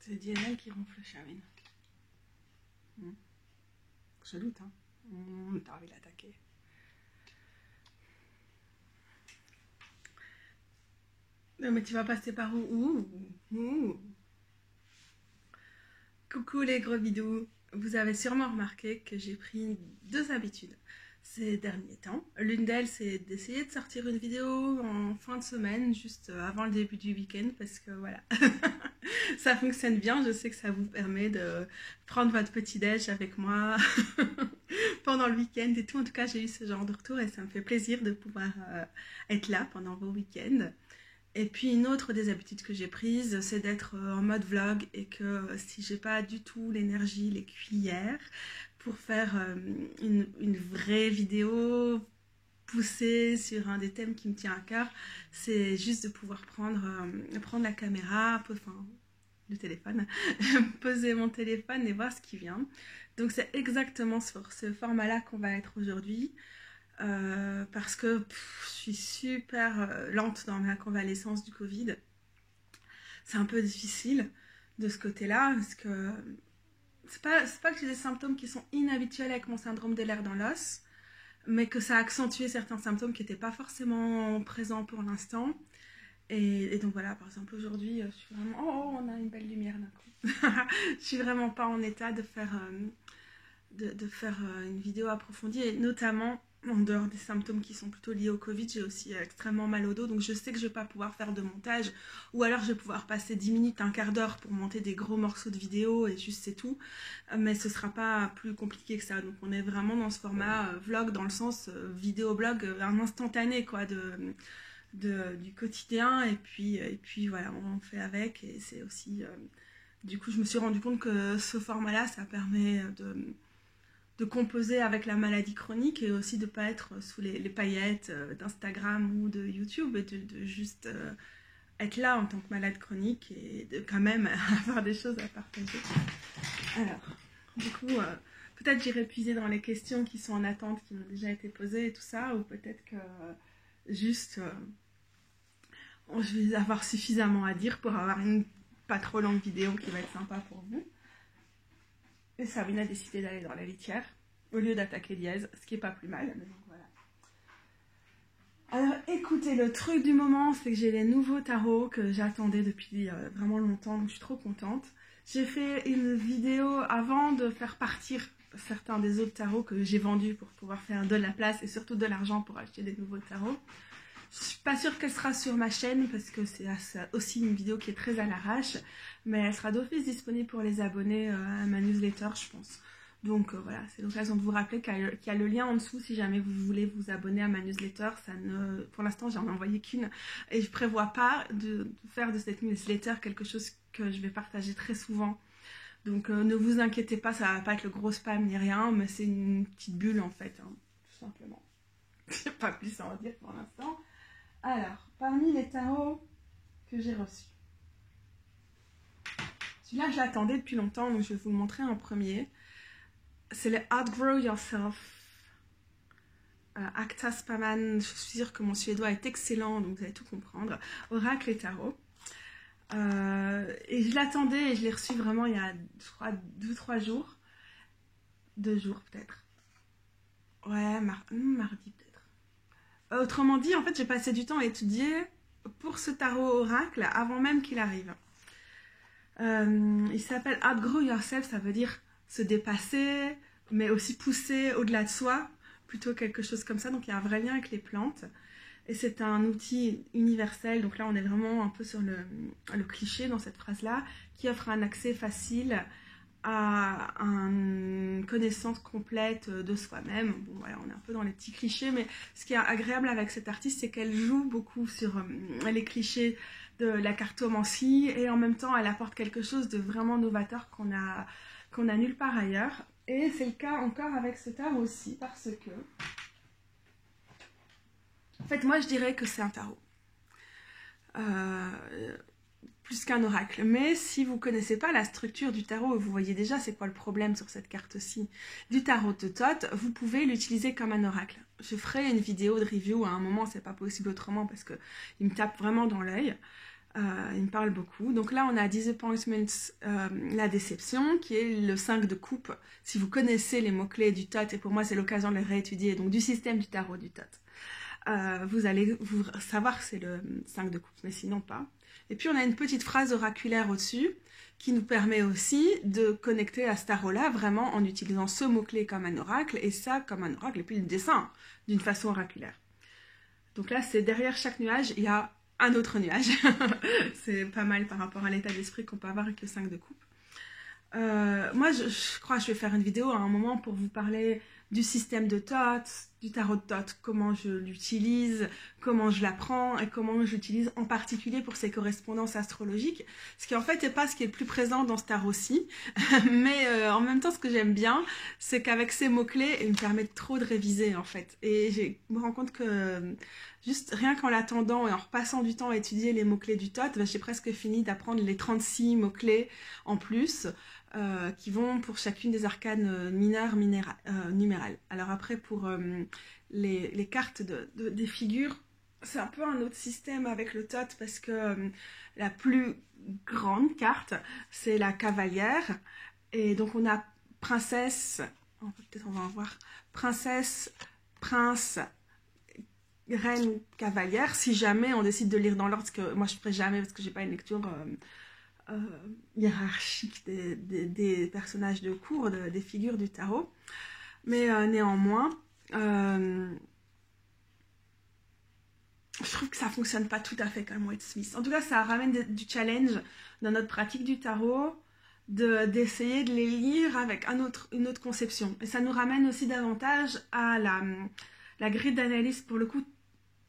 C'est DNL qui ronfle Charine. Je doute, hein. T'as envie de l'attaquer. Non, mais tu vas passer par où? Coucou les gros bidous. Vous avez sûrement remarqué que j'ai pris 2 habitudes ces derniers temps. L'une d'elles, c'est d'essayer de sortir une vidéo en fin de semaine, juste avant le début du week-end, parce que voilà, ça fonctionne bien. Je sais que ça vous permet de prendre votre petit-déj avec moi pendant le week-end et tout. En tout cas, j'ai eu ce genre de retour et ça me fait plaisir de pouvoir être là pendant vos week-ends. Et puis une autre des habitudes que j'ai prises, c'est d'être en mode vlog et que si j'ai pas du tout l'énergie, les cuillères pour faire une vraie vidéo poussée sur un des thèmes qui me tient à cœur, c'est juste de pouvoir prendre la caméra, enfin le téléphone, poser mon téléphone et voir ce qui vient. Donc c'est exactement sur ce format-là qu'on va être aujourd'hui. Parce que je suis super lente dans ma convalescence du Covid. C'est un peu difficile de ce côté-là, parce que c'est pas que j'ai des symptômes qui sont inhabituels avec mon syndrome de l'air dans l'os, mais que ça a accentué certains symptômes qui n'étaient pas forcément présents pour l'instant. Et donc voilà, par exemple aujourd'hui, je suis vraiment... Oh, on a une belle lumière d'un coup. Je suis vraiment pas en état de faire une vidéo approfondie, et notamment en dehors des symptômes qui sont plutôt liés au Covid, j'ai aussi extrêmement mal au dos, donc je sais que je vais pas pouvoir faire de montage, ou alors je vais pouvoir passer 10 minutes, un quart d'heure pour monter des gros morceaux de vidéo, et juste c'est tout, mais ce sera pas plus compliqué que ça. Donc on est vraiment dans ce format vlog, dans le sens vidéo-blog, un instantané quoi, du quotidien, et puis voilà, on fait avec, et c'est aussi... du coup, je me suis rendu compte que ce format-là, ça permet de composer avec la maladie chronique, et aussi de ne pas être sous les paillettes d'Instagram ou de YouTube, et de juste être là en tant que malade chronique, et de quand même avoir des choses à partager. Alors, du coup, peut-être j'irai puiser dans les questions qui sont en attente, qui m'ont déjà été posées et tout ça, ou peut-être que juste je vais avoir suffisamment à dire pour avoir une pas trop longue vidéo qui va être sympa pour vous. Et Sabine a décidé d'aller dans la litière au lieu d'attaquer Dièse, ce qui est pas plus mal. Mais donc voilà. Alors écoutez, le truc du moment, c'est que j'ai les nouveaux tarots que j'attendais depuis vraiment longtemps, donc je suis trop contente. J'ai fait une vidéo avant de faire partir certains des autres tarots que j'ai vendus pour pouvoir faire de la place et surtout de l'argent pour acheter des nouveaux tarots. Je suis pas sûre qu'elle sera sur ma chaîne parce que c'est aussi une vidéo qui est très à l'arrache, mais elle sera d'office disponible pour les abonnés à ma newsletter, je pense. Donc voilà, c'est l'occasion de vous rappeler qu'il y a le lien en dessous si jamais vous voulez vous abonner à ma newsletter. Pour l'instant, j'en ai envoyé qu'une et je prévois pas de faire de cette newsletter quelque chose que je vais partager très souvent. Donc ne vous inquiétez pas, ça va pas être le gros spam ni rien, mais c'est une petite bulle en fait, hein, tout simplement. J'ai pas plus à en dire pour l'instant. Alors, parmi les tarots que j'ai reçus, celui-là je l'attendais depuis longtemps, donc je vais vous le montrer en premier. C'est le Outgrow Yourself. Acta Spaman, je suis sûre que mon suédois est excellent, donc vous allez tout comprendre. Oracle et tarot. Et je l'attendais et je l'ai reçu vraiment il y a, je crois, 2-3 jours. 2 jours peut-être. Ouais, mardi peut-être. Autrement dit, en fait, j'ai passé du temps à étudier pour ce tarot oracle avant même qu'il arrive. Il s'appelle Outgrow Yourself, ça veut dire se dépasser, mais aussi pousser au-delà de soi, plutôt quelque chose comme ça. Donc il y a un vrai lien avec les plantes. Et c'est un outil universel, donc là on est vraiment un peu sur le cliché dans cette phrase-là, qui offre un accès facile à une connaissance complète de soi-même. Bon voilà, on est un peu dans les petits clichés, mais ce qui est agréable avec cette artiste, c'est qu'elle joue beaucoup sur les clichés de la cartomancie, et en même temps elle apporte quelque chose de vraiment novateur qu'on a nulle part ailleurs. Et c'est le cas encore avec ce tarot aussi, parce que en fait moi je dirais que c'est un tarot. Plus qu'un oracle. Mais si vous ne connaissez pas la structure du tarot, vous voyez déjà c'est quoi le problème sur cette carte-ci du tarot de Thoth, vous pouvez l'utiliser comme un oracle. Je ferai une vidéo de review à un moment, c'est pas possible autrement parce qu'il me tape vraiment dans l'œil. Il me parle beaucoup. Donc là, on a Disappointment, la déception, qui est le 5 de coupe. Si vous connaissez les mots-clés du Thoth, et pour moi, c'est l'occasion de les réétudier, donc du système du tarot du Thoth, vous allez savoir que c'est le 5 de coupe, mais sinon pas. Et puis, on a une petite phrase oraculaire au-dessus, qui nous permet aussi de connecter à ce tarot-là, vraiment en utilisant ce mot-clé comme un oracle, et ça comme un oracle, et puis le dessin, d'une façon oraculaire. Donc là, c'est derrière chaque nuage, il y a un autre nuage. C'est pas mal par rapport à l'état d'esprit qu'on peut avoir avec le 5 de coupe. Moi, je crois que je vais faire une vidéo à un moment pour vous parler du système de Thoth, du tarot de Thoth, comment je l'utilise, comment je l'apprends et comment je l'utilise en particulier pour ses correspondances astrologiques. Ce qui en fait n'est pas ce qui est le plus présent dans ce tarot-ci, mais en même temps, ce que j'aime bien, c'est qu'avec ces mots-clés, ils me permettent trop de réviser en fait. Et je me rends compte que juste rien qu'en l'attendant et en repassant du temps à étudier les mots-clés du Thoth, j'ai presque fini d'apprendre les 36 mots-clés en plus. Qui vont pour chacune des arcanes mineures numérales. Alors après, pour les cartes des figures, c'est un peu un autre système avec le Thoth parce que la plus grande carte, c'est la cavalière. Et donc on a princesse, peut-être on va en voir, princesse, prince, reine, cavalière. Si jamais on décide de lire dans l'ordre, que moi je ne ferai jamais parce que j'ai pas une lecture hiérarchique des personnages de cours, des figures du tarot. Mais néanmoins, je trouve que ça fonctionne pas tout à fait comme Waite Smith. En tout cas, ça ramène du challenge dans notre pratique du tarot, d'essayer de les lire avec une autre conception. Et ça nous ramène aussi davantage à la grille d'analyse, pour le coup,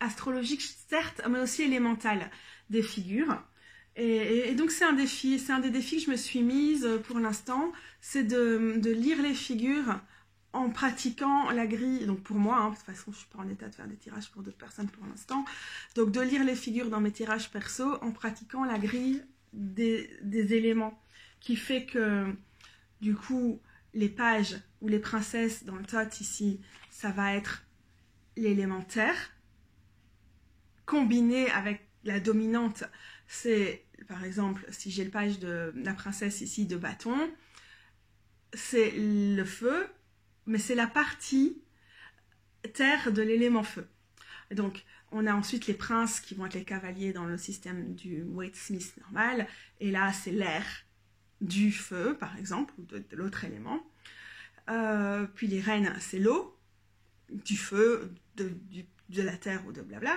astrologique, certes, mais aussi élémentale des figures. Et donc c'est un défi, c'est un des défis que je me suis mise pour l'instant, c'est de lire les figures en pratiquant la grille, donc pour moi, de toute façon je ne suis pas en état de faire des tirages pour d'autres personnes pour l'instant, donc de lire les figures dans mes tirages perso en pratiquant la grille des éléments, qui fait que du coup les pages ou les princesses dans le Thoth ici, ça va être l'élémentaire, combiné avec la dominante. C'est, par exemple, si j'ai le page de la princesse ici de bâton, c'est le feu, mais c'est la partie terre de l'élément feu. Et donc, on a ensuite les princes qui vont être les cavaliers dans le système du Waite Smith normal, et là, c'est l'air du feu, par exemple, ou de l'autre élément. Puis les reines, c'est l'eau, du feu, de la terre ou de blabla.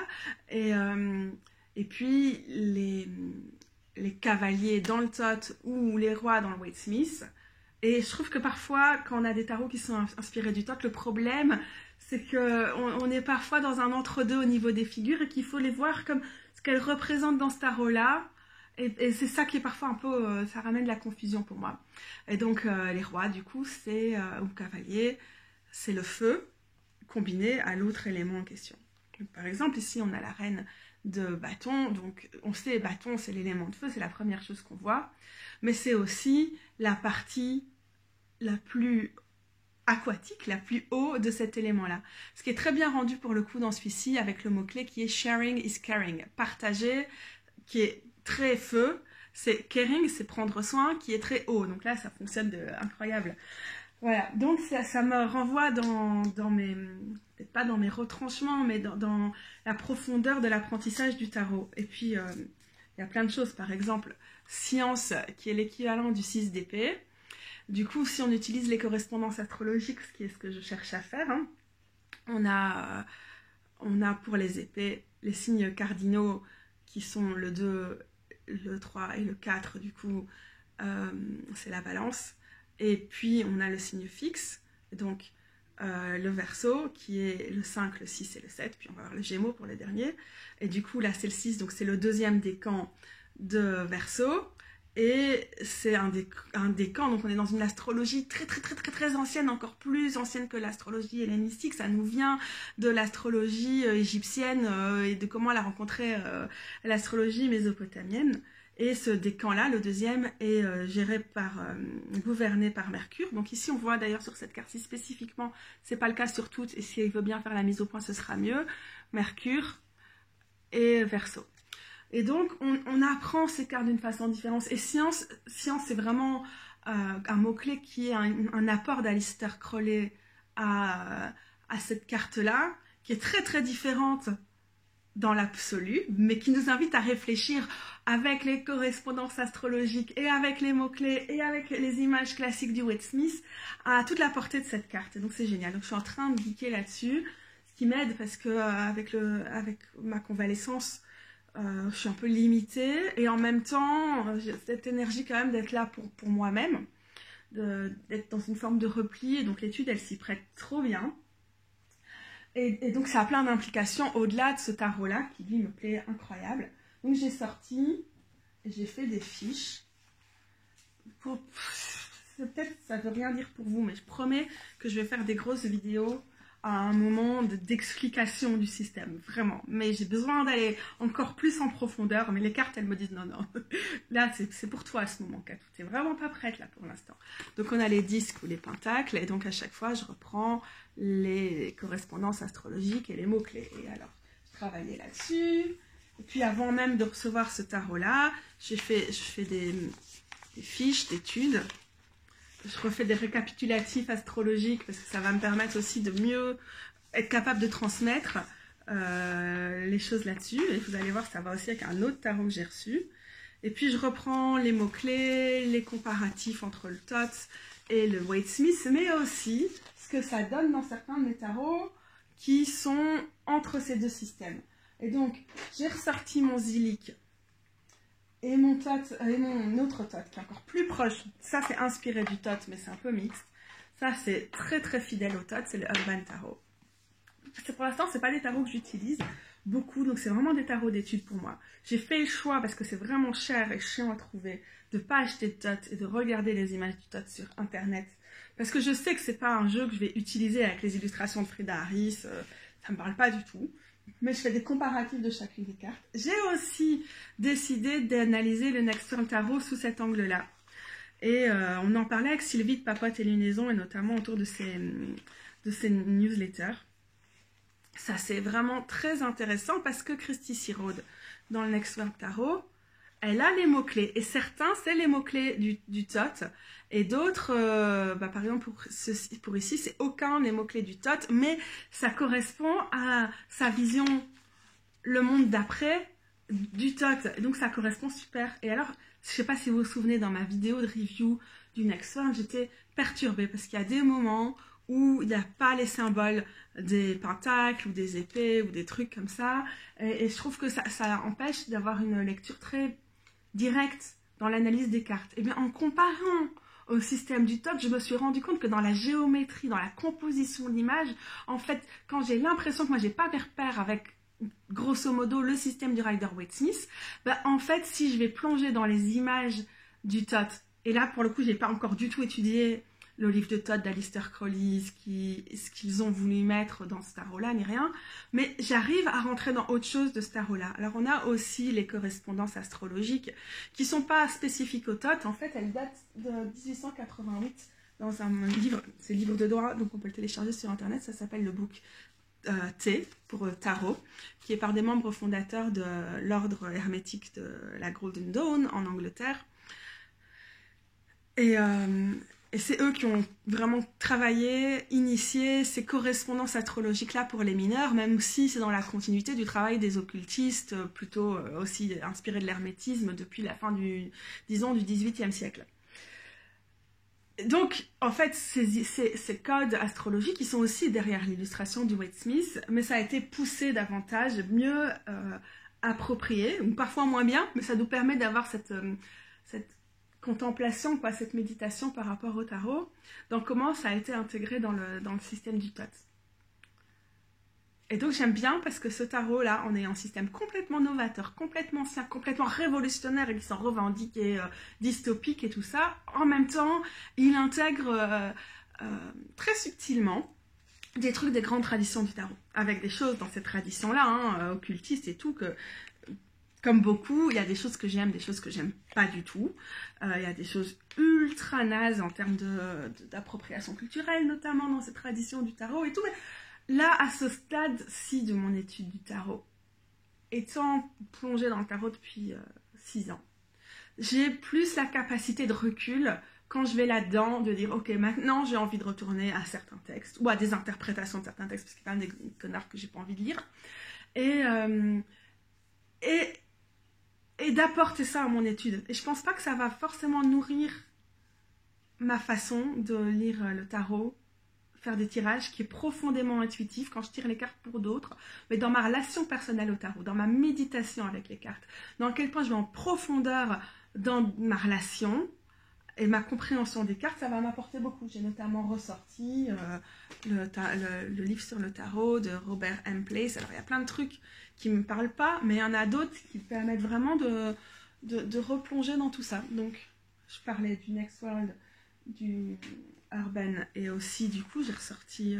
Et puis, les cavaliers dans le Thoth ou les rois dans le Waite Smith. Et je trouve que parfois, quand on a des tarots qui sont inspirés du Thoth, le problème, c'est qu'on est parfois dans un entre-deux au niveau des figures et qu'il faut les voir comme ce qu'elles représentent dans ce tarot-là. Et c'est ça qui est parfois un peu... ça ramène de la confusion pour moi. Et donc, les rois, du coup, ou cavaliers, c'est le feu combiné à l'autre élément en question. Donc, par exemple, ici, on a la reine de bâton, donc on sait bâton c'est l'élément de feu, c'est la première chose qu'on voit, mais c'est aussi la partie la plus aquatique, la plus haut de cet élément-là. Ce qui est très bien rendu pour le coup dans celui-ci avec le mot-clé qui est sharing is caring, partager, qui est très feu, c'est caring, c'est prendre soin, qui est très haut, donc là ça fonctionne incroyable. Voilà, donc ça me renvoie dans mes, peut-être pas dans mes retranchements, mais dans la profondeur de l'apprentissage du tarot. Et puis, il y a plein de choses, par exemple, science, qui est l'équivalent du 6 d'épée. Du coup, si on utilise les correspondances astrologiques, ce qui est ce que je cherche à faire, on a pour les épées les signes cardinaux qui sont le 2, le 3 et le 4, du coup, c'est la balance. Et puis, on a le signe fixe, donc le Verseau, qui est le 5, le 6 et le 7. Puis, on va avoir le Gémeaux pour les derniers. Et du coup, là, c'est le 6, donc c'est le deuxième décan de Verseau. Et c'est un décan, donc on est dans une astrologie très ancienne, encore plus ancienne que l'astrologie hellénistique. Ça nous vient de l'astrologie égyptienne et de comment elle a rencontré l'astrologie mésopotamienne. Et ce décan-là, le deuxième, est gouverné par Mercure. Donc ici, on voit d'ailleurs sur cette carte-ci spécifiquement, c'est pas le cas sur toutes, et si elle veut bien faire la mise au point, ce sera mieux. Mercure et Verseau. Et donc, on apprend ces cartes d'une façon différente. Et science c'est vraiment un mot-clé qui est un apport d'Aleister Crowley à cette carte-là, qui est très très différente dans l'absolu, mais qui nous invite à réfléchir avec les correspondances astrologiques et avec les mots-clés et avec les images classiques du Waite Smith à toute la portée de cette carte. Et donc c'est génial. Donc je suis en train de geeker là-dessus, ce qui m'aide parce que avec ma convalescence, je suis un peu limitée et en même temps, j'ai cette énergie quand même d'être là pour moi-même, d'être dans une forme de repli. Et donc l'étude, elle s'y prête trop bien. Et donc ça a plein d'implications au-delà de ce tarot-là, qui lui me plaît incroyable. Donc j'ai sorti, et j'ai fait des fiches. Peut-être ça ne veut rien dire pour vous, mais je promets que je vais faire des grosses vidéos à un moment d'explication du système, vraiment. Mais j'ai besoin d'aller encore plus en profondeur, mais les cartes, elles me disent non, non. Là, c'est pour toi à ce moment, Katou. Tu n'es vraiment pas prête là pour l'instant. Donc on a les disques ou les pentacles, et donc à chaque fois, je reprends les correspondances astrologiques et les mots-clés. Et alors, je travaillais là-dessus. Et puis avant même de recevoir ce tarot-là, je fais des fiches d'études. Je refais des récapitulatifs astrologiques parce que ça va me permettre aussi de mieux être capable de transmettre les choses là-dessus. Et vous allez voir, ça va aussi avec un autre tarot que j'ai reçu. Et puis je reprends les mots-clés, les comparatifs entre le TOT et le Waite Smith, mais aussi ce que ça donne dans certains de mes tarots qui sont entre ces deux systèmes. Et donc, j'ai ressorti mon Zilic et mon autre TOT qui est encore plus proche. Ça, c'est inspiré du TOT, mais c'est un peu mixte. Ça, c'est très très fidèle au TOT, c'est le Urban Tarot. Pour l'instant, ce n'est pas des tarots que j'utilise beaucoup, donc c'est vraiment des tarots d'études pour moi. J'ai fait le choix, parce que c'est vraiment cher et chiant à trouver, de ne pas acheter de TOT et de regarder les images du TOT sur Internet. Parce que je sais que ce n'est pas un jeu que je vais utiliser avec les illustrations de Frida Harris, ça ne me parle pas du tout. Mais je fais des comparatifs de chacune des cartes. J'ai aussi décidé d'analyser le Next World Tarot sous cet angle-là. Et on en parlait avec Sylvie de Papote et Lunaison, et notamment autour de ces newsletters. Ça, c'est vraiment très intéressant parce que Christy Searode, dans le Next World Tarot, elle a les mots-clés. Et certains, c'est les mots-clés du TOT. Et d'autres, par exemple, pour ici, c'est aucun des mots-clés du TOT, mais ça correspond à sa vision, le monde d'après, du TOT. Et donc, ça correspond super. Et alors, je ne sais pas si vous vous souvenez, dans ma vidéo de review du Next World, j'étais perturbée parce qu'il y a des moments où il n'y a pas les symboles des pentacles ou des épées ou des trucs comme ça. Et je trouve que ça empêche d'avoir une lecture très directe dans l'analyse des cartes. Et bien, en comparant au système du TOT, je me suis rendu compte que dans la géométrie, dans la composition de l'image, en fait, quand j'ai l'impression que moi, j'ai pas mes repères avec, grosso modo, le système du Rider-Waite Smith, ben, en fait, si je vais plonger dans les images du TOT, et là, pour le coup, j'ai pas encore du tout étudié le livre de TOT d'Aleister Crowley, ce qu'ils ont voulu mettre dans ce tarot-là, ni rien. Mais j'arrive à rentrer dans autre chose de ce tarot-là. Alors, on a aussi les correspondances astrologiques qui ne sont pas spécifiques au TOT. En fait, elles datent de 1888 dans un livre, c'est le livre de droit, donc on peut le télécharger sur Internet. Ça s'appelle le book T, pour tarot, qui est par des membres fondateurs de l'ordre hermétique de la Golden Dawn en Angleterre. Et c'est eux qui ont vraiment travaillé, initié ces correspondances astrologiques-là pour les mineurs, même si c'est dans la continuité du travail des occultistes, plutôt aussi inspirés de l'hermétisme depuis la fin du XVIIIe siècle. Donc, en fait, ces codes astrologiques, ils sont aussi derrière l'illustration du Waite Smith, mais ça a été poussé davantage, mieux approprié, ou parfois moins bien, mais ça nous permet d'avoir cette contemplation, quoi, cette méditation par rapport au tarot, dans comment ça a été intégré dans le système du TOT. Et donc j'aime bien parce que ce tarot-là, on est un système complètement novateur, complètement ancien, complètement révolutionnaire et qui s'en revendique et dystopique et tout ça. En même temps, il intègre très subtilement des trucs des grandes traditions du tarot, avec des choses dans cette tradition-là, occultistes et tout, que comme beaucoup, il y a des choses que j'aime, des choses que j'aime pas du tout. Il y a des choses ultra nazes en termes d'appropriation culturelle, notamment dans cette tradition du tarot et tout. Mais là, à ce stade-ci de mon étude du tarot, étant plongée dans le tarot depuis 6 ans, j'ai plus la capacité de recul quand je vais là-dedans, de dire ok, maintenant j'ai envie de retourner à certains textes ou à des interprétations de certains textes, parce qu'il y a quand même des connards que j'ai pas envie de lire, et, et, et d'apporter ça à mon étude. Et je pense pas que ça va forcément nourrir ma façon de lire le tarot, faire des tirages, qui est profondément intuitif quand je tire les cartes pour d'autres, mais dans ma relation personnelle au tarot, dans ma méditation avec les cartes, dans quel point je vais en profondeur dans ma relation et ma compréhension des cartes, ça va m'apporter beaucoup. J'ai notamment ressorti le livre sur le tarot de Robert M. Place. Alors il y a plein de trucs qui ne me parlent pas, mais il y en a d'autres qui permettent vraiment de replonger dans tout ça. Donc je parlais du Next World, du Urban, et aussi du coup j'ai ressorti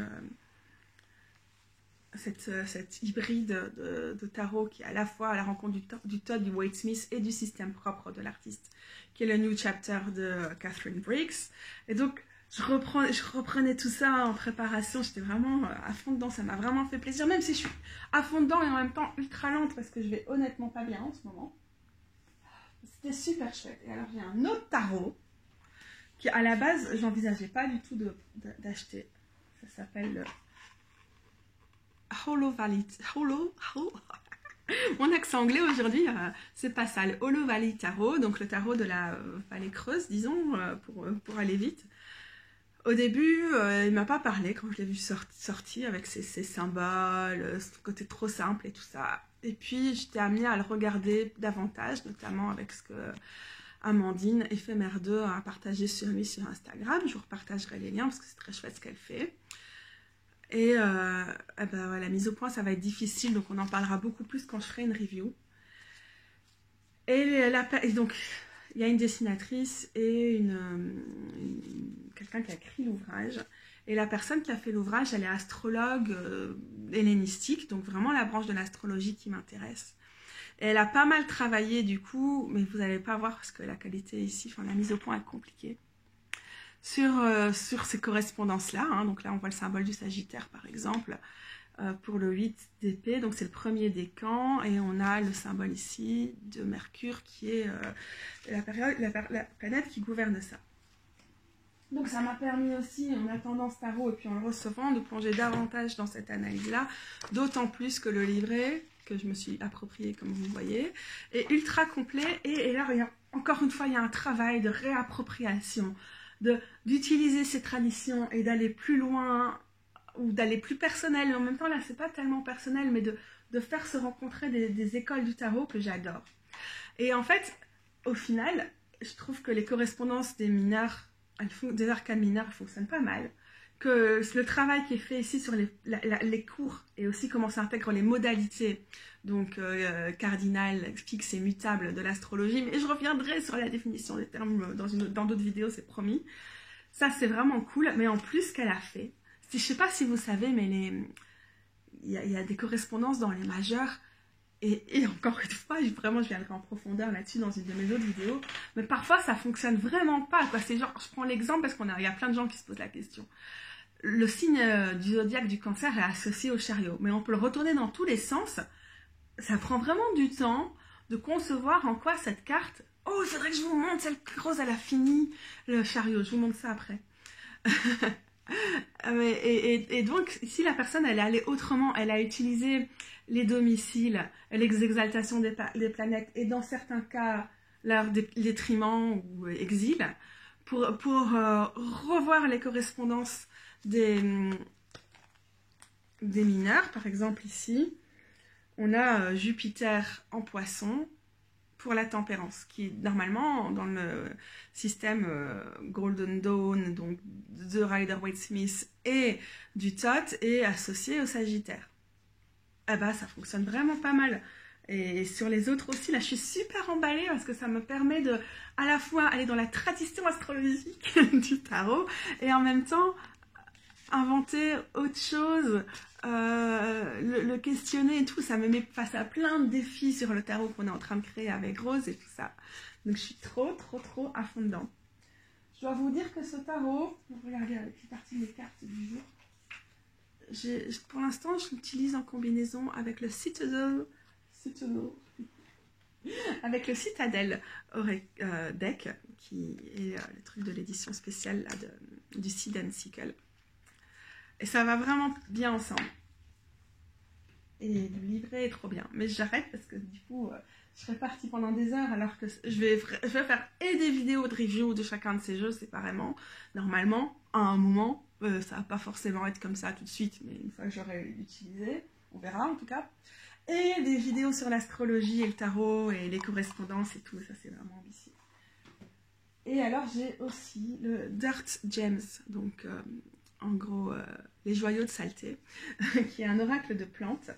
cette hybride de tarot qui est à la fois à la rencontre du Todd, du Wade Smith et du système propre de l'artiste, qui est le New Chapter de Catherine Briggs. Et donc je reprenais tout ça en préparation, j'étais vraiment à fond dedans, ça m'a vraiment fait plaisir, même si je suis à fond dedans et en même temps ultra lente parce que je vais honnêtement pas bien en ce moment. C'était super chouette. Et alors j'ai un autre tarot qui à la base j'envisageais pas du tout d'acheter. Ça s'appelle le Hollow Valley. Mon accent anglais aujourd'hui, c'est pas ça. Le Hollow Valley Tarot, donc le tarot de la vallée creuse, disons, pour aller vite. Au début, il m'a pas parlé quand je l'ai vu sortir avec ses symboles, ce côté trop simple et tout ça. Et puis, j'étais amenée à le regarder davantage, notamment avec ce que Amandine, Éphémère 2, a partagé sur lui sur Instagram. Je vous repartagerai les liens parce que c'est très chouette ce qu'elle fait. Et ben, la mise au point, ça va être difficile, donc on en parlera beaucoup plus quand je ferai une review. Et donc, il y a une dessinatrice et quelqu'un qui a écrit l'ouvrage. Et la personne qui a fait l'ouvrage, elle est astrologue hellénistique, donc vraiment la branche de l'astrologie qui m'intéresse. Et elle a pas mal travaillé du coup, mais vous n'allez pas voir parce que la qualité ici, enfin la mise au point est compliquée. Sur ces correspondances-là, hein. Donc là on voit le symbole du Sagittaire par exemple, pour le 8 d'épée, donc c'est le premier décan, et on a le symbole ici de Mercure qui est la planète qui gouverne ça. Donc ça m'a permis aussi, en attendant ce tarot et puis en le recevant, de plonger davantage dans cette analyse-là, d'autant plus que le livret, que je me suis approprié comme vous voyez, est ultra complet, et là, encore une fois, il y a un travail de réappropriation, d'utiliser ces traditions et d'aller plus loin, ou d'aller plus personnel, mais en même temps, là, c'est pas tellement personnel, mais de faire se rencontrer des écoles du tarot que j'adore. Et en fait, au final, je trouve que les correspondances des mineurs, des arcanes mineurs fonctionnent pas mal, que le travail qui est fait ici sur les cours et aussi comment s'intègrent les modalités, donc cardinal, fixe et mutable de l'astrologie, mais je reviendrai sur la définition des termes dans d'autres vidéos, c'est promis. Ça, c'est vraiment cool, mais en plus, ce qu'elle a fait, je sais pas si vous savez, mais il y a des correspondances dans les majeurs. Et encore une fois, vraiment, je viendrai en profondeur là-dessus dans une de mes autres vidéos. Mais parfois, ça fonctionne vraiment pas, quoi. C'est genre, je prends l'exemple parce qu'il y a plein de gens qui se posent la question. Le signe du zodiaque du Cancer est associé au chariot, mais on peut le retourner dans tous les sens. Ça prend vraiment du temps de concevoir en quoi cette carte... Oh, il faudrait que je vous montre, celle rose, elle a fini le chariot. Je vous montre ça après. Et donc, si la personne, elle est allée autrement, elle a utilisé les domiciles, les exaltations des planètes, et dans certains cas, leur détriment ou exil, pour revoir les correspondances des mineurs. Par exemple, ici, on a Jupiter en Poisson pour la tempérance, qui normalement, dans le système Golden Dawn, donc de Rider-Waite-Smith et du Thoth, est associé au Sagittaire. Ah bah, ça fonctionne vraiment pas mal. Et sur les autres aussi, là, je suis super emballée parce que ça me permet de, à la fois, aller dans la tradition astrologique du tarot et en même temps, inventer autre chose, le questionner et tout. Ça me met face à plein de défis sur le tarot qu'on est en train de créer avec Rose et tout ça. Donc, je suis trop à fond dedans. Je dois vous dire que ce tarot, vous regardez avec une partie des cartes du jour, pour l'instant, je l'utilise en combinaison avec le Citadel C'est toujours... Avec le Citadel deck, qui est le truc de l'édition spéciale là, du Seed and Sickle. Et ça va vraiment bien ensemble. Et le livret est trop bien. Mais j'arrête parce que du coup, je serais partie pendant des heures alors que je vais faire et des vidéos de review de chacun de ces jeux séparément. Normalement, à un moment, ça va pas forcément être comme ça tout de suite, mais une fois que j'aurai utilisé, on verra en tout cas. Et des vidéos sur l'astrologie et le tarot et les correspondances et tout, ça c'est vraiment ambitieux. Et alors j'ai aussi le Dirt Gems, donc en gros les joyaux de saleté, qui est un oracle de plantes,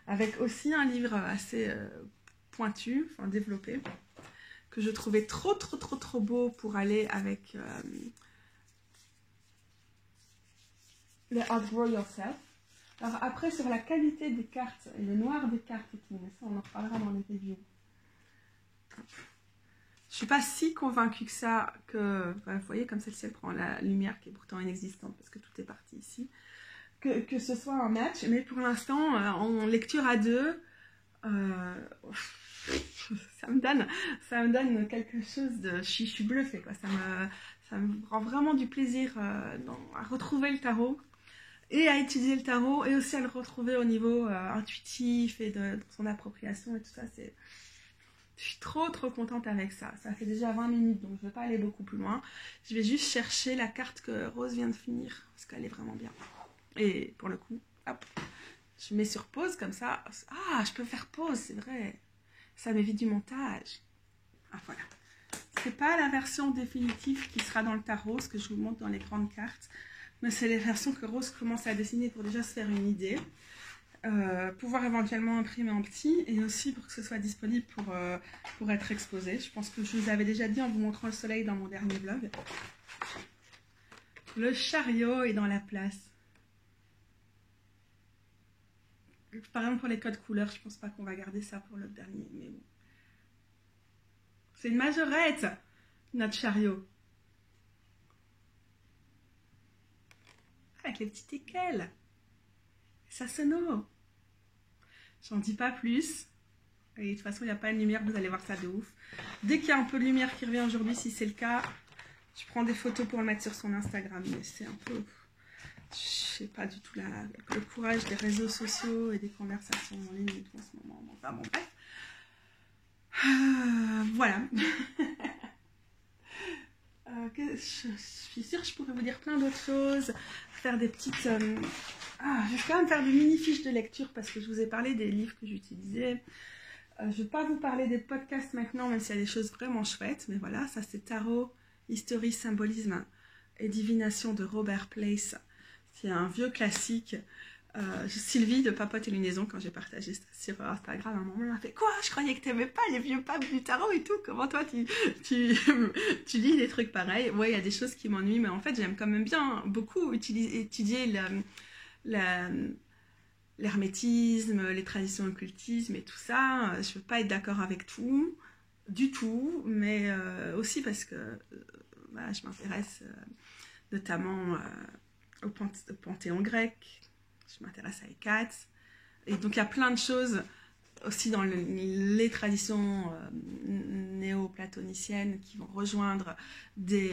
avec aussi un livre assez pointu, enfin développé, que je trouvais trop beau pour aller avec le Outgrow Yourself. Alors après, sur la qualité des cartes et le noir des cartes et tout, mais ça on en reparlera dans les reviews. Je suis pas si convaincue que ça, que, bah, vous voyez, comme celle-ci, elle prend la lumière qui est pourtant inexistante parce que tout est parti ici, que ce soit un match, mais pour l'instant, en lecture à deux, ça me donne quelque chose de... Je suis bluffée, quoi. Ça me rend vraiment du plaisir à retrouver le tarot. Et à étudier le tarot, et aussi à le retrouver au niveau intuitif et de son appropriation et tout ça. Je suis trop contente avec ça. Ça fait déjà 20 minutes, donc je ne vais pas aller beaucoup plus loin. Je vais juste chercher la carte que Rose vient de finir, parce qu'elle est vraiment bien. Et pour le coup, hop, je mets sur pause comme ça. Ah, je peux faire pause, c'est vrai. Ça m'évite du montage. Ah, voilà. C'est pas la version définitive qui sera dans le tarot, ce que je vous montre dans les grandes cartes. Mais c'est les versions que Rose commence à dessiner pour déjà se faire une idée. Pouvoir éventuellement imprimer en petit et aussi pour que ce soit disponible pour être exposé. Je pense que je vous avais déjà dit en vous montrant le soleil dans mon dernier vlog. Le chariot est dans la place. Par exemple pour les codes couleurs, je pense pas qu'on va garder ça pour le dernier, mais bon. C'est une majorette, notre chariot. Avec les petits équelles. Ça sonore. J'en dis pas plus. Et de toute façon, il n'y a pas de lumière, vous allez voir ça de ouf. Dès qu'il y a un peu de lumière qui revient aujourd'hui, si c'est le cas, je prends des photos pour le mettre sur son Instagram. Mais c'est un peu... Je sais pas du tout le courage des réseaux sociaux et des conversations en ligne et tout en ce moment. Enfin bon, bref. Voilà. Je suis sûre que je pourrais vous dire plein d'autres choses. Faire des petites... je vais quand même faire des mini-fiches de lecture parce que je vous ai parlé des livres que j'utilisais. Je ne vais pas vous parler des podcasts maintenant, même s'il y a des choses vraiment chouettes. Mais voilà, ça c'est Tarot, History, Symbolisme et Divination de Robert Place. C'est un vieux classique. Sylvie de Papote et Lunaison, quand j'ai partagé ça sur Instagram, à un moment, elle m'a fait « Quoi? Je croyais que tu n'aimais pas les vieux papes du tarot et tout. Comment toi, tu lis des trucs pareils ?» Ouais, il y a des choses qui m'ennuient, mais en fait, j'aime quand même bien beaucoup étudier l'hermétisme, les traditions occultisme et tout ça. Je ne veux pas être d'accord avec tout, du tout, mais aussi parce que voilà, je m'intéresse notamment au panthéon grec. Je m'intéresse à Hécate. Et donc, il y a plein de choses aussi dans les traditions néo-platoniciennes qui vont rejoindre des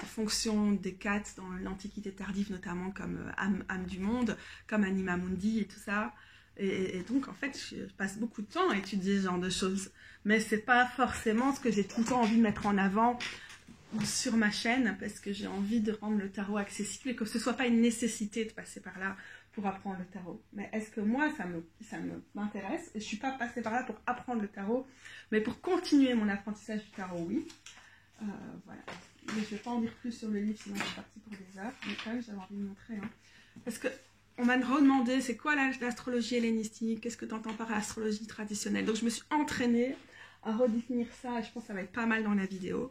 fonctions d'Hécate dans l'Antiquité tardive, notamment comme âme du monde, comme Anima Mundi et tout ça. Et donc, en fait, je passe beaucoup de temps à étudier ce genre de choses. Mais c'est pas forcément ce que j'ai tout le temps envie de mettre en avant sur ma chaîne, parce que j'ai envie de rendre le tarot accessible et que ce soit pas une nécessité de passer par là pour apprendre le tarot. Mais est-ce que moi, ça m'intéresse? Et je suis pas passée par là pour apprendre le tarot, mais pour continuer mon apprentissage du tarot, oui. Voilà. Mais je vais pas en dire plus sur le livre, sinon je suis partie pour des heures. Mais quand même, j'avais envie de montrer. Hein. Parce que on m'a redemandé, c'est quoi l'astrologie hellénistique? Qu'est-ce que tu entends par astrologie traditionnelle? Donc je me suis entraînée à redéfinir ça, et je pense que ça va être pas mal dans la vidéo.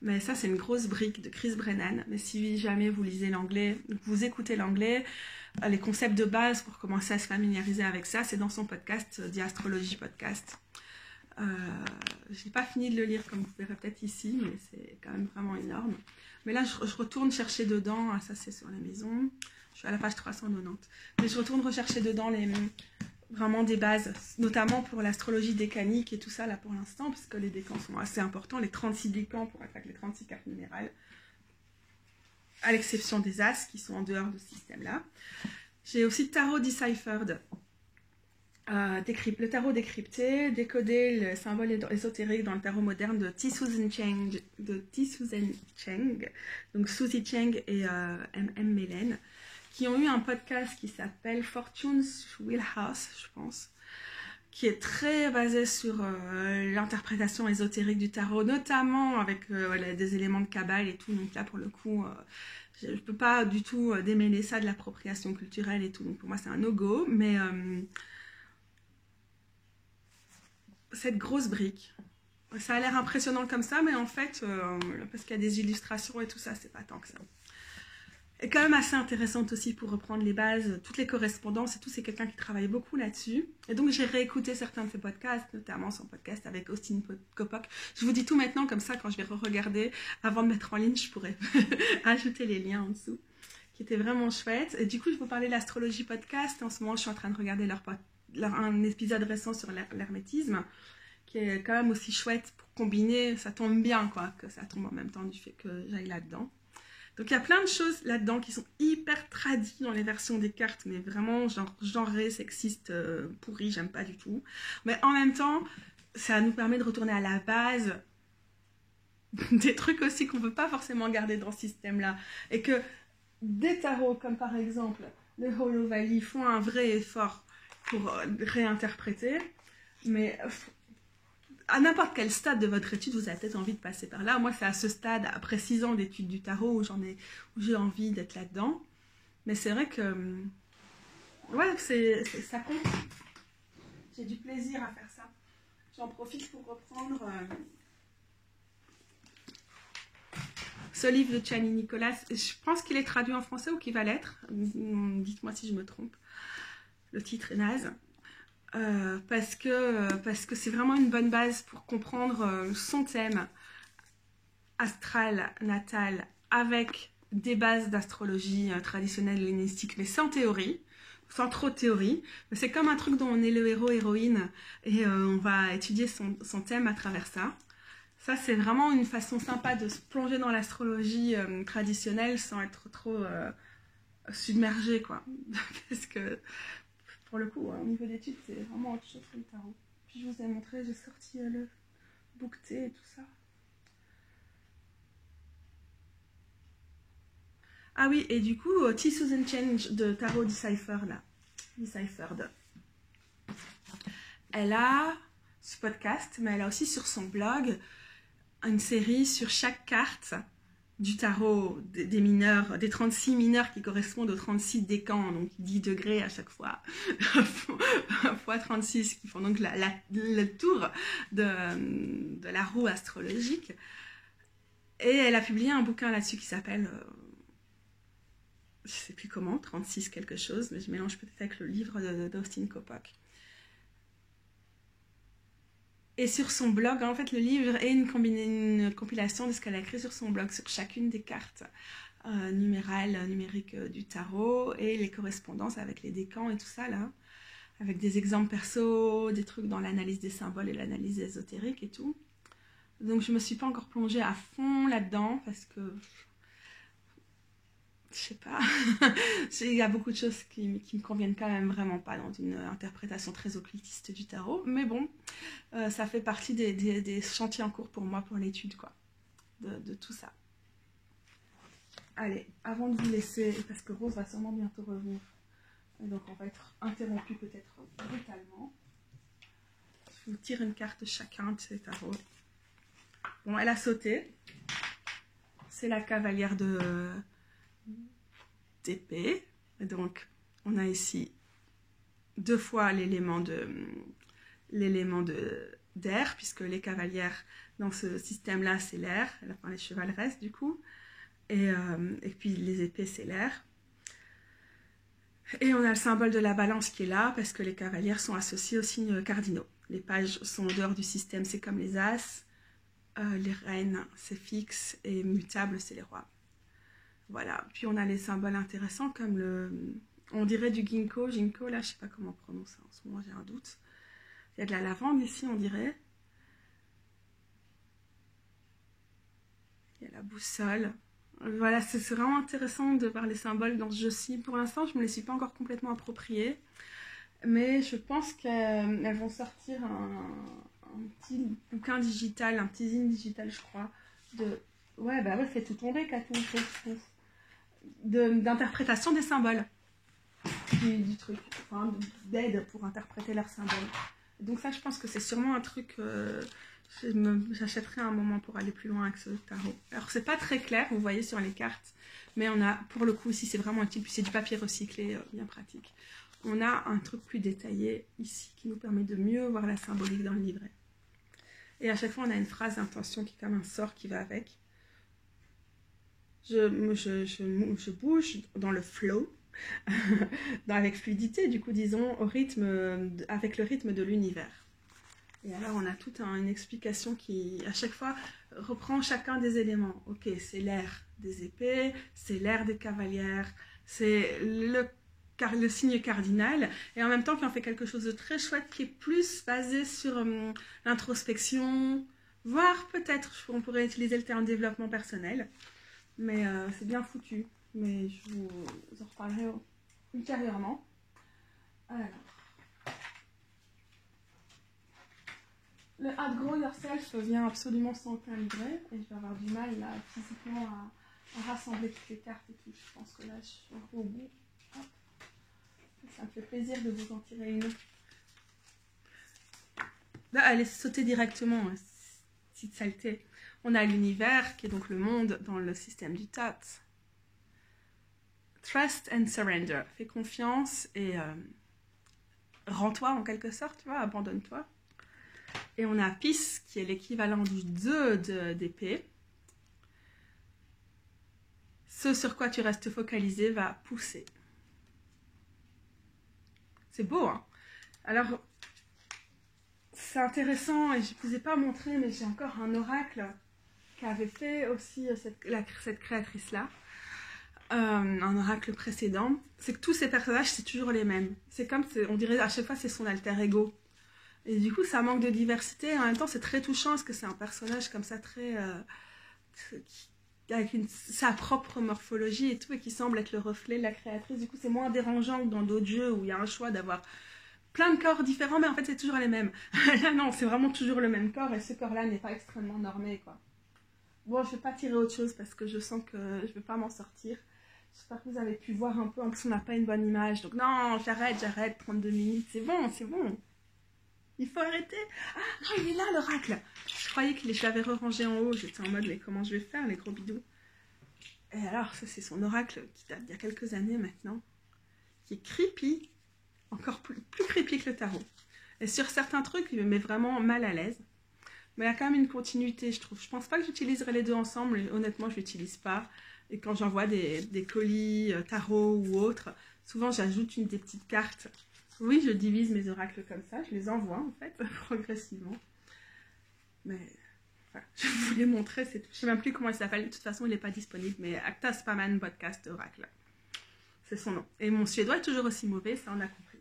Mais ça, c'est une grosse brique de Chris Brennan. Mais si jamais vous lisez l'anglais, vous écoutez l'anglais, les concepts de base pour commencer à se familiariser avec ça, c'est dans son podcast, The Astrology Podcast. Je n'ai pas fini de le lire, comme vous verrez peut-être ici, mais c'est quand même vraiment énorme. Mais là, je retourne chercher dedans, ça c'est sur les maisons, je suis à la page 390. Mais je retourne rechercher dedans vraiment des bases, notamment pour l'astrologie décanique et tout ça là pour l'instant, parce que les décans sont assez importants, les 36 décans pour être avec les 36 cartes numérales, à l'exception des As qui sont en dehors de ce système-là. J'ai aussi Tarot Deciphered, le tarot décrypté, décoder le symbole ésotérique dans le tarot moderne de Susan Cheng, donc Susie Cheng et M.M. Melen, qui ont eu un podcast qui s'appelle Fortune's Wheelhouse, je pense, qui est très basé sur l'interprétation ésotérique du tarot, notamment avec des éléments de Kabbale et tout. Donc là, pour le coup, je ne peux pas du tout démêler ça de l'appropriation culturelle et tout. Donc pour moi, c'est un no-go. Mais cette grosse brique, ça a l'air impressionnant comme ça, mais en fait, parce qu'il y a des illustrations et tout ça, c'est pas tant que ça. Et quand même assez intéressante aussi pour reprendre les bases, toutes les correspondances et tout, c'est quelqu'un qui travaille beaucoup là-dessus. Et donc j'ai réécouté certains de ses podcasts, notamment son podcast avec Austin Kopok. Je vous dis tout maintenant, comme ça quand je vais re-regarder, avant de mettre en ligne, je pourrais ajouter les liens en dessous, qui étaient vraiment chouettes. Et du coup, je vous parlais de l'astrologie podcast. En ce moment, je suis en train de regarder un épisode récent sur l'hermétisme, qui est quand même aussi chouette pour combiner, ça tombe bien quoi, que ça tombe en même temps du fait que j'aille là-dedans. Donc il y a plein de choses là-dedans qui sont hyper tradies dans les versions des cartes, mais vraiment genrées, sexistes, pourries, j'aime pas du tout. Mais en même temps, ça nous permet de retourner à la base des trucs aussi qu'on veut pas forcément garder dans ce système-là. Et que des tarots, comme par exemple le Hollow Valley, font un vrai effort pour réinterpréter, mais à n'importe quel stade de votre étude, vous avez peut-être envie de passer par là. Moi, c'est à ce stade, après 6 ans d'études du tarot, où j'ai envie d'être là-dedans. Mais c'est vrai que, ouais, ça compte. J'ai du plaisir à faire ça. J'en profite pour reprendre ce livre de Chani Nicolas. Je pense qu'il est traduit en français ou qu'il va l'être. Dites-moi si je me trompe. Le titre est naze. Parce que c'est vraiment une bonne base pour comprendre son thème astral, natal, avec des bases d'astrologie traditionnelle hellénistique, mais sans théorie, sans trop de théorie. C'est comme un truc dont on est le héros, héroïne, et on va étudier son thème à travers ça. Ça, c'est vraiment une façon sympa de se plonger dans l'astrologie traditionnelle sans être trop submergé, quoi. Parce que pour le coup, au niveau d'études, c'est vraiment autre chose que le tarot. Puis je vous ai montré, j'ai sorti le bouqueté et tout ça. Ah oui, et du coup, Susan Change de Tarot Deciphered. Elle a ce podcast, mais elle a aussi sur son blog une série sur chaque carte du tarot des mineurs, des 36 mineurs qui correspondent aux 36 décans, donc 10 degrés à chaque fois, fois 36, qui font donc le tour de la roue astrologique. Et elle a publié un bouquin là-dessus qui s'appelle, je sais plus comment, 36 quelque chose, mais je mélange peut-être avec le livre d'Austin Kopok. Et sur son blog, en fait, le livre est une compilation de ce qu'elle a écrit sur son blog, sur chacune des cartes numériques du tarot et les correspondances avec les décans et tout ça, là, avec des exemples perso, des trucs dans l'analyse des symboles et l'analyse ésotérique et tout. Donc, je ne me suis pas encore plongée à fond là-dedans parce que, je sais pas, il y a beaucoup de choses qui me conviennent quand même vraiment pas dans une interprétation très occultiste du tarot, mais bon, ça fait partie des chantiers en cours pour moi pour l'étude, quoi, de tout ça. Allez, avant de vous laisser, parce que Rose va sûrement bientôt revenir, donc on va être interrompu peut-être brutalement, je vous tire une carte chacun de ces tarots. Bon, elle a sauté, c'est la cavalière d'épée. Et donc, on a ici 2 fois l'élément d'air, puisque les cavalières dans ce système-là, c'est l'air, enfin les chevaleresses du coup, et puis les épées, c'est l'air. Et on a le symbole de la balance qui est là, parce que les cavalières sont associées aux signes cardinaux. Les pages sont en dehors du système, c'est comme les as, les reines, c'est fixe, et mutable, c'est les rois. Voilà, puis on a les symboles intéressants comme On dirait du ginkgo, là, je sais pas comment on prononce ça en ce moment, j'ai un doute. Il y a de la lavande ici, on dirait. Il y a la boussole. Voilà, c'est vraiment intéressant de voir les symboles dans ce jeu-ci. Pour l'instant, je ne me les suis pas encore complètement appropriés. Mais je pense qu'elles vont sortir un petit bouquin digital, un petit zine digital, je crois. Ouais, fais tout tomber, Katou. D'interprétation des symboles. Du truc. Enfin, d'aide pour interpréter leurs symboles. Donc ça, je pense que c'est sûrement un truc... j'achèterai un moment pour aller plus loin avec ce tarot. Alors c'est pas très clair, vous voyez sur les cartes, mais on a, pour le coup ici c'est vraiment utile, puis c'est du papier recyclé, bien pratique. On a un truc plus détaillé ici qui nous permet de mieux voir la symbolique dans le livret. Et à chaque fois on a une phrase d'intention qui est comme un sort qui va avec. Je bouge dans le flow, avec fluidité, du coup disons avec le rythme de l'univers. Et alors, on a toute une explication qui, à chaque fois, reprend chacun des éléments. Ok, c'est l'ère des épées, c'est l'ère des cavalières, c'est le signe cardinal, et en même temps, qui en fait quelque chose de très chouette, qui est plus basé sur l'introspection, voire peut-être, on pourrait utiliser le terme développement personnel, mais c'est bien foutu. Mais je vous en reparlerai ultérieurement. Alors. Le Outgrow Yourself vient absolument sans aucun livret et je vais avoir du mal là, physiquement à rassembler toutes les cartes et tout. Je pense que là je suis un peu au bout. Hop. Ça me fait plaisir de vous en tirer une. Là, allez sauter directement, petite saleté. On a l'univers qui est donc le monde dans le système du Thoth. Trust and surrender. Fais confiance et rends-toi en quelque sorte, tu vois, abandonne-toi. Et on a Peace, qui est l'équivalent du 2 d'épée. Ce sur quoi tu restes focalisé va pousser. C'est beau, hein? Alors, c'est intéressant, et je ne vous ai pas montré, mais j'ai encore un oracle qu'avait fait aussi cette créatrice-là. Un oracle précédent. C'est que tous ces personnages, c'est toujours les mêmes. C'est comme, on dirait à chaque fois, c'est son alter ego. Et du coup, ça manque de diversité. En même temps, c'est très touchant parce que c'est un personnage comme ça, très avec sa propre morphologie et tout, et qui semble être le reflet de la créatrice. Du coup, c'est moins dérangeant que dans d'autres jeux où il y a un choix d'avoir plein de corps différents, mais en fait, c'est toujours les mêmes. Là, non, c'est vraiment toujours le même corps, et ce corps-là n'est pas extrêmement normé, quoi. Bon, je vais pas tirer autre chose parce que je sens que je vais pas m'en sortir. J'espère que vous avez pu voir un peu. En plus, on n'a pas une bonne image. Donc, non, j'arrête, 32 minutes. C'est bon, c'est bon. Il faut arrêter. Ah, non, il est là, l'oracle. Je croyais que je l'avais rangé en haut. J'étais en mode, mais comment je vais faire, les gros bidous? Et alors, ça, c'est son oracle qui date d'il y a quelques années maintenant. Qui est creepy. Encore plus creepy que le tarot. Et sur certains trucs, il me met vraiment mal à l'aise. Mais il y a quand même une continuité, je trouve. Je pense pas que j'utiliserai les deux ensemble. Et honnêtement, je l'utilise pas. Et quand j'envoie des colis, tarot ou autre, souvent, j'ajoute des petites cartes. Oui, je divise mes oracles comme ça, je les envoie en fait, progressivement. Mais enfin, je vous l'ai montré, c'est tout. Je ne sais même plus comment il s'appelle, de toute façon il n'est pas disponible, mais Acta Spaman Podcast Oracle. C'est son nom. Et mon suédois est toujours aussi mauvais, ça on a compris.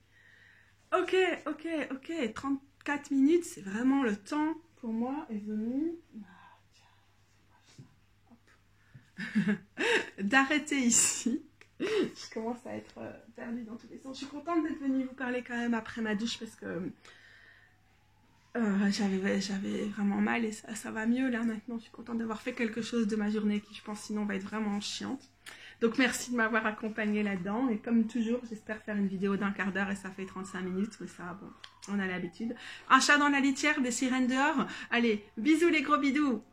Ok, 34 minutes, c'est vraiment le temps pour moi est venu d'arrêter ici. Je commence à être perdue dans tous les sens. Je suis contente d'être venue vous parler quand même après ma douche parce que j'avais vraiment mal et ça va mieux là maintenant. Je suis contente d'avoir fait quelque chose de ma journée qui je pense sinon va être vraiment chiante. Donc merci de m'avoir accompagnée là-dedans et comme toujours j'espère faire une vidéo d'1 quart d'heure et ça fait 35 minutes mais ça bon, on a l'habitude. Un chat dans la litière, des sirènes dehors. Allez, bisous les gros bidous.